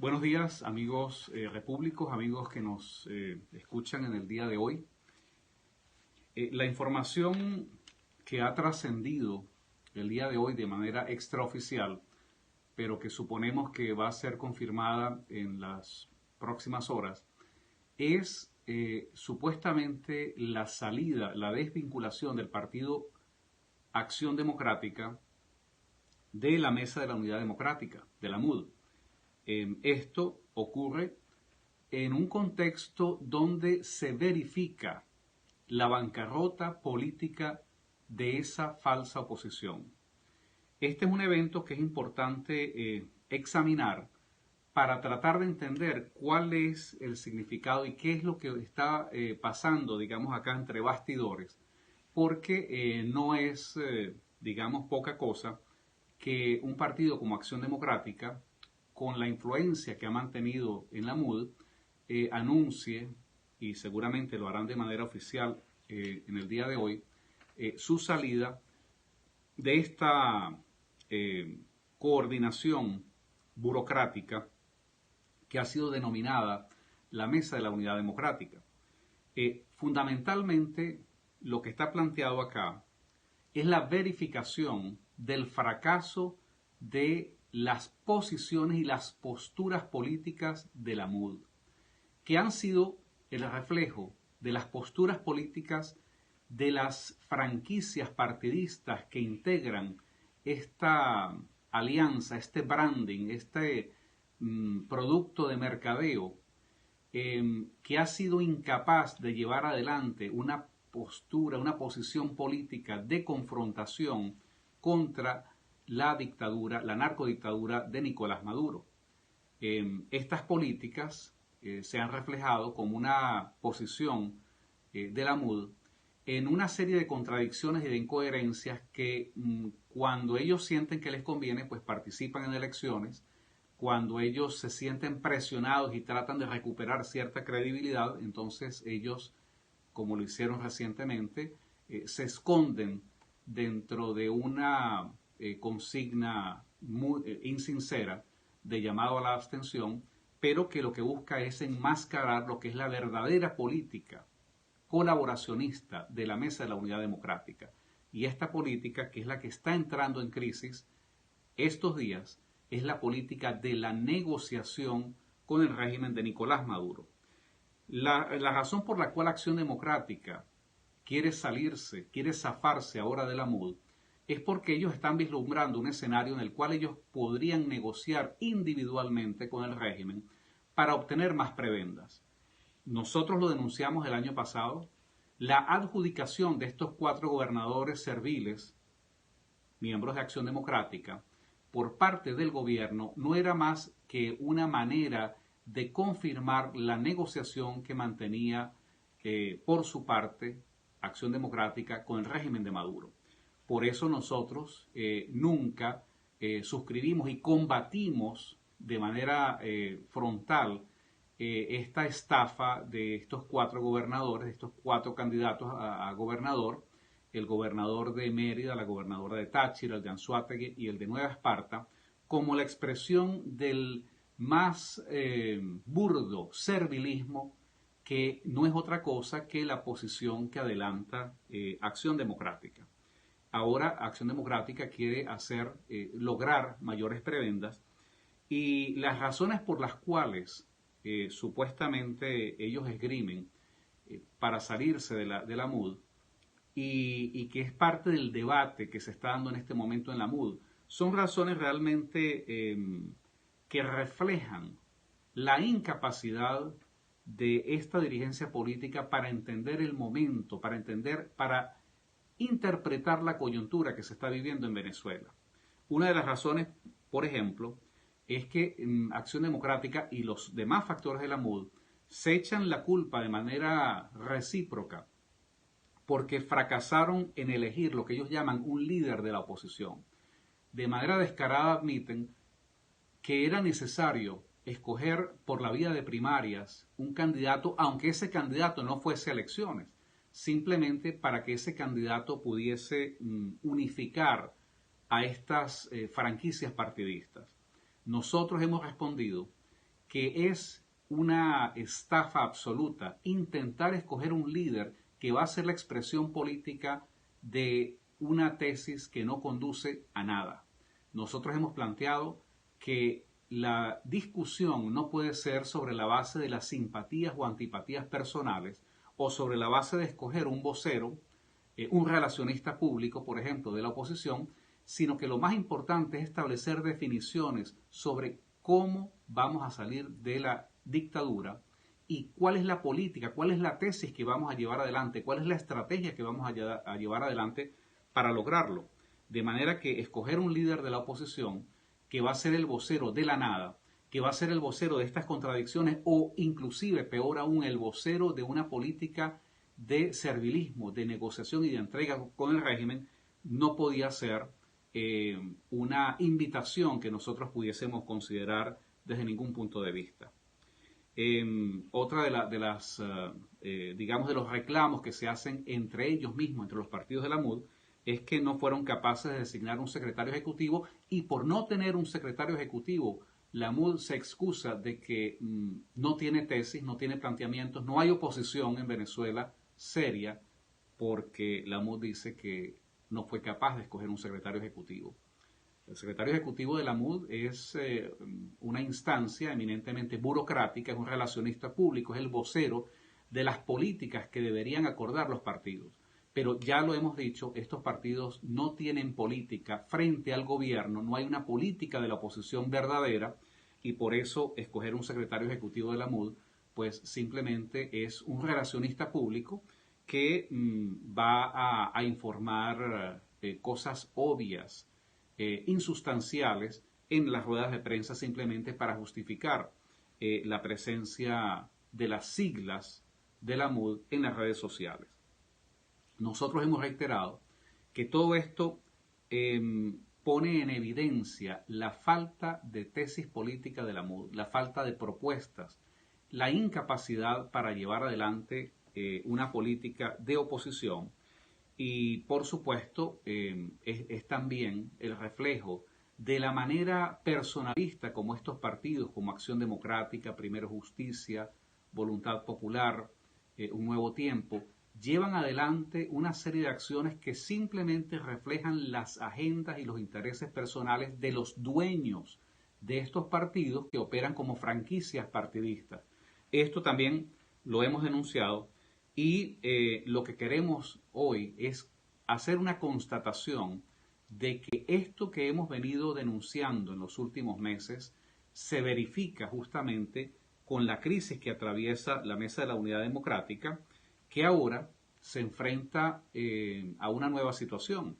Buenos días, amigos repúblicos, amigos que nos escuchan en el día de hoy. La información que ha trascendido el día de hoy de manera extraoficial, pero que suponemos que va a ser confirmada en las próximas horas, es supuestamente la salida, la desvinculación del Partido Acción Democrática de la Mesa de la Unidad Democrática, de la MUD. Esto ocurre en un contexto donde se verifica la bancarrota política de esa falsa oposición. Este es un evento que es importante examinar para tratar de entender cuál es el significado y qué es lo que está pasando, digamos, acá entre bastidores, porque no es, digamos, poca cosa que un partido como Acción Democrática, con la influencia que ha mantenido en la MUD, anuncie, y seguramente lo harán de manera oficial en el día de hoy, su salida de esta coordinación burocrática que ha sido denominada la Mesa de la Unidad Democrática. Fundamentalmente, lo que está planteado acá es la verificación del fracaso de las posiciones y las posturas políticas de la MUD, que han sido el reflejo de las posturas políticas de las franquicias partidistas que integran esta alianza, este branding, este producto de mercadeo que ha sido incapaz de llevar adelante una postura, una posición política de confrontación contra la dictadura, la narcodictadura de Nicolás Maduro. Estas políticas se han reflejado como una posición de la MUD en una serie de contradicciones y de incoherencias que cuando ellos sienten que les conviene, pues participan en elecciones. Cuando ellos se sienten presionados y tratan de recuperar cierta credibilidad, entonces ellos, como lo hicieron recientemente, se esconden dentro de una consigna muy insincera de llamado a la abstención, pero que lo que busca es enmascarar lo que es la verdadera política colaboracionista de la Mesa de la Unidad Democrática. Y esta política, que es la que está entrando en crisis estos días, es la política de la negociación con el régimen de Nicolás Maduro. La razón por la cual Acción Democrática quiere salirse, quiere zafarse ahora de la MUD, es porque ellos están vislumbrando un escenario en el cual ellos podrían negociar individualmente con el régimen para obtener más prebendas. Nosotros lo denunciamos el año pasado. La adjudicación de estos 4 gobernadores serviles, miembros de Acción Democrática, por parte del gobierno no era más que una manera de confirmar la negociación que mantenía por su parte Acción Democrática con el régimen de Maduro. Por eso nosotros nunca suscribimos y combatimos de manera frontal esta estafa de estos 4 gobernadores, de estos 4 candidatos a gobernador, el gobernador de Mérida, la gobernadora de Táchira, el de Anzoátegui y el de Nueva Esparta, como la expresión del más burdo servilismo, que no es otra cosa que la posición que adelanta Acción Democrática. Ahora Acción Democrática quiere lograr mayores prebendas, y las razones por las cuales supuestamente ellos esgrimen para salirse de la MUD y que es parte del debate que se está dando en este momento en la MUD, son razones realmente que reflejan la incapacidad de esta dirigencia política para entender el momento, para interpretar la coyuntura que se está viviendo en Venezuela. Una de las razones, por ejemplo, es que Acción Democrática y los demás factores de la MUD se echan la culpa de manera recíproca porque fracasaron en elegir lo que ellos llaman un líder de la oposición. De manera descarada admiten que era necesario escoger por la vía de primarias un candidato, aunque ese candidato no fuese a elecciones, simplemente para que ese candidato pudiese unificar a estas franquicias partidistas. Nosotros hemos respondido que es una estafa absoluta intentar escoger un líder que va a ser la expresión política de una tesis que no conduce a nada. Nosotros hemos planteado que la discusión no puede ser sobre la base de las simpatías o antipatías personales o sobre la base de escoger un vocero, un relacionista público, por ejemplo, de la oposición, sino que lo más importante es establecer definiciones sobre cómo vamos a salir de la dictadura y cuál es la política, cuál es la tesis que vamos a llevar adelante, cuál es la estrategia que vamos a llevar adelante para lograrlo. De manera que escoger un líder de la oposición que va a ser el vocero de la nada, que va a ser el vocero de estas contradicciones o inclusive, peor aún, el vocero de una política de servilismo, de negociación y de entrega con el régimen, no podía ser una invitación que nosotros pudiésemos considerar desde ningún punto de vista. Otra de las, digamos, de los reclamos que se hacen entre ellos mismos, entre los partidos de la MUD, es que no fueron capaces de designar un secretario ejecutivo y por no tener un secretario ejecutivo, la MUD se excusa de que no tiene tesis, no tiene planteamientos, no hay oposición en Venezuela seria porque la MUD dice que no fue capaz de escoger un secretario ejecutivo. El secretario ejecutivo de la MUD es una instancia eminentemente burocrática, es un relacionista público, es el vocero de las políticas que deberían acordar los partidos. Pero ya lo hemos dicho, estos partidos no tienen política frente al gobierno, no hay una política de la oposición verdadera y por eso escoger un secretario ejecutivo de la MUD pues simplemente es un relacionista público que va a informar cosas obvias, insustanciales en las ruedas de prensa simplemente para justificar la presencia de las siglas de la MUD en las redes sociales. Nosotros hemos reiterado que todo esto pone en evidencia la falta de tesis política de la MUD, la falta de propuestas, la incapacidad para llevar adelante una política de oposición y, por supuesto, es también el reflejo de la manera personalista como estos partidos, como Acción Democrática, Primero Justicia, Voluntad Popular, Un Nuevo Tiempo, llevan adelante una serie de acciones que simplemente reflejan las agendas y los intereses personales de los dueños de estos partidos que operan como franquicias partidistas. Esto también lo hemos denunciado y lo que queremos hoy es hacer una constatación de que esto que hemos venido denunciando en los últimos meses se verifica justamente con la crisis que atraviesa la Mesa de la Unidad Democrática, que ahora se enfrenta a una nueva situación.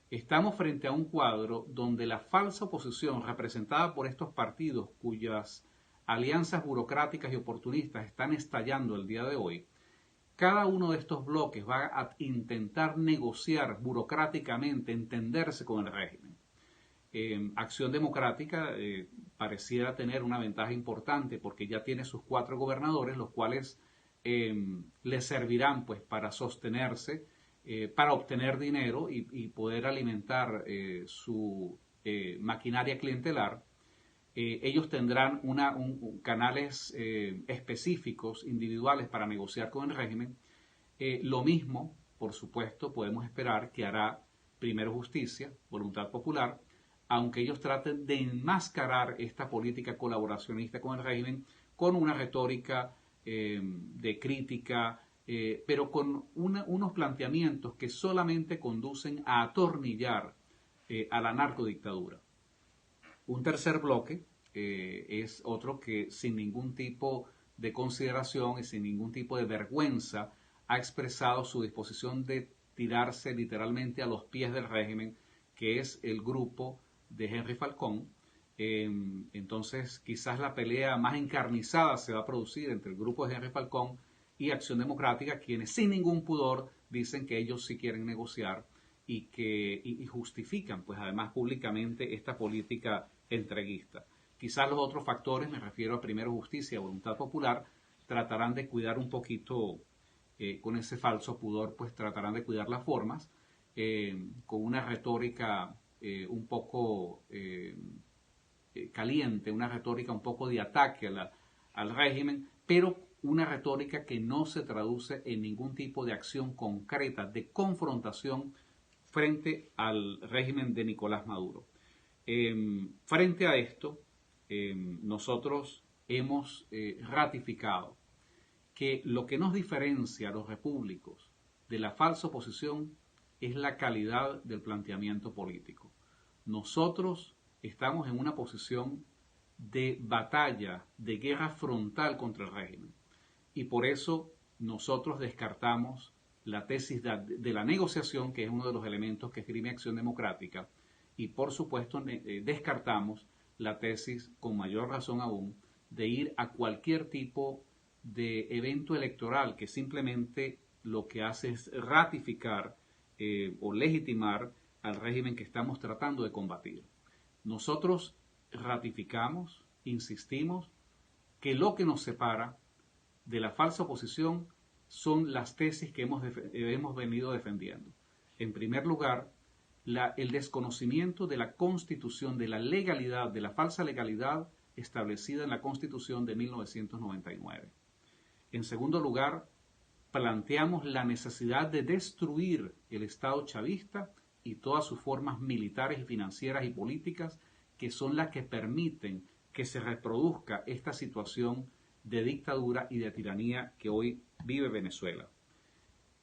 Estamos frente a un cuadro donde la falsa oposición representada por estos partidos cuyas alianzas burocráticas y oportunistas están estallando el día de hoy, cada uno de estos bloques va a intentar negociar burocráticamente, entenderse con el régimen. Acción Democrática pareciera tener una ventaja importante porque ya tiene sus 4 gobernadores, los cuales le servirán pues para sostenerse, para obtener dinero y poder alimentar su maquinaria clientelar. Ellos tendrán canales específicos, individuales para negociar con el régimen. Lo mismo, por supuesto, podemos esperar que hará Primero Justicia, Voluntad Popular, aunque ellos traten de enmascarar esta política colaboracionista con el régimen con una retórica de crítica, pero con unos planteamientos que solamente conducen a atornillar a la narcodictadura. Un tercer bloque es otro que sin ningún tipo de consideración y sin ningún tipo de vergüenza ha expresado su disposición de tirarse literalmente a los pies del régimen, que es el grupo de Henry Falcón. Entonces quizás la pelea más encarnizada se va a producir entre el grupo de Henry Falcón y Acción Democrática, quienes sin ningún pudor dicen que ellos sí quieren negociar y justifican pues además públicamente esta política entreguista. Quizás los otros factores, me refiero a Primero Justicia, Voluntad Popular, tratarán de cuidar un poquito con ese falso pudor, pues tratarán de cuidar las formas, con una retórica un poco caliente, una retórica un poco de ataque al régimen, pero una retórica que no se traduce en ningún tipo de acción concreta, de confrontación frente al régimen de Nicolás Maduro. Frente a esto, nosotros hemos ratificado que lo que nos diferencia a los repúblicos de la falsa oposición es la calidad del planteamiento político. Nosotros estamos en una posición de batalla, de guerra frontal contra el régimen. Y por eso nosotros descartamos la tesis de la negociación, que es uno de los elementos que esgrime Acción Democrática, y por supuesto descartamos la tesis, con mayor razón aún, de ir a cualquier tipo de evento electoral que simplemente lo que hace es ratificar o legitimar al régimen que estamos tratando de combatir. Nosotros ratificamos, insistimos, que lo que nos separa de la falsa oposición son las tesis que hemos venido defendiendo. En primer lugar, el desconocimiento de la Constitución, de la legalidad, de la falsa legalidad establecida en la Constitución de 1999. En segundo lugar, planteamos la necesidad de destruir el Estado chavista y todas sus formas militares, financieras y políticas que son las que permiten que se reproduzca esta situación de dictadura y de tiranía que hoy vive Venezuela.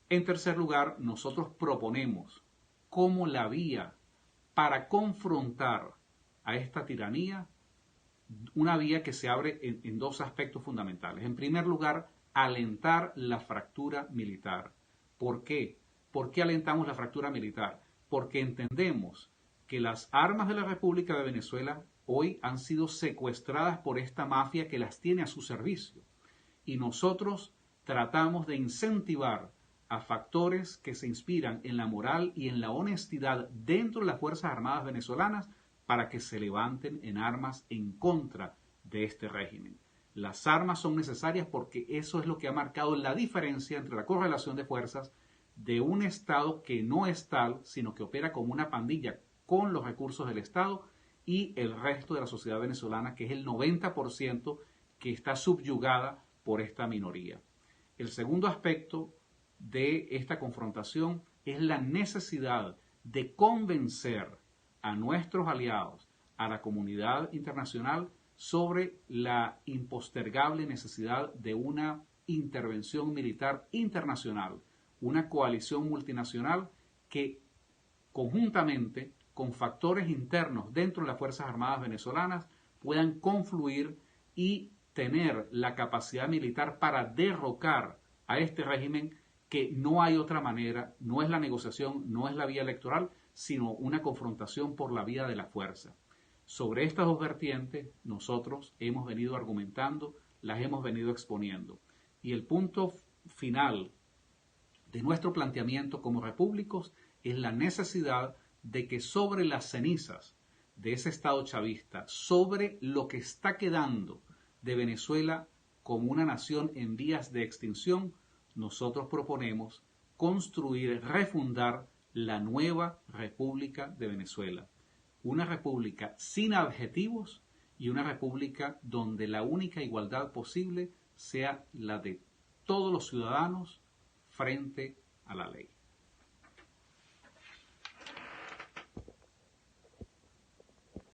En tercer lugar, nosotros proponemos como la vía para confrontar a esta tiranía, una vía que se abre en dos aspectos fundamentales. En primer lugar, alentar la fractura militar. ¿Por qué? ¿Por qué alentamos la fractura militar? Porque entendemos que las armas de la República de Venezuela hoy han sido secuestradas por esta mafia que las tiene a su servicio. Y nosotros tratamos de incentivar a factores que se inspiran en la moral y en la honestidad dentro de las Fuerzas Armadas venezolanas para que se levanten en armas en contra de este régimen. Las armas son necesarias porque eso es lo que ha marcado la diferencia entre la correlación de fuerzas de un Estado que no es tal, sino que opera como una pandilla con los recursos del Estado, y el resto de la sociedad venezolana, que es el 90% que está subyugada por esta minoría. El segundo aspecto de esta confrontación es la necesidad de convencer a nuestros aliados, a la comunidad internacional, sobre la impostergable necesidad de una intervención militar internacional, una coalición multinacional que conjuntamente con factores internos dentro de las Fuerzas Armadas venezolanas puedan confluir y tener la capacidad militar para derrocar a este régimen, que no hay otra manera, no es la negociación, no es la vía electoral, sino una confrontación por la vía de la fuerza. Sobre estas dos vertientes nosotros hemos venido argumentando, las hemos venido exponiendo. Y el punto final de nuestro planteamiento como repúblicos es la necesidad de que sobre las cenizas de ese Estado chavista, sobre lo que está quedando de Venezuela como una nación en vías de extinción, nosotros proponemos construir, refundar la nueva República de Venezuela. Una república sin adjetivos y una república donde la única igualdad posible sea la de todos los ciudadanos frente a la ley.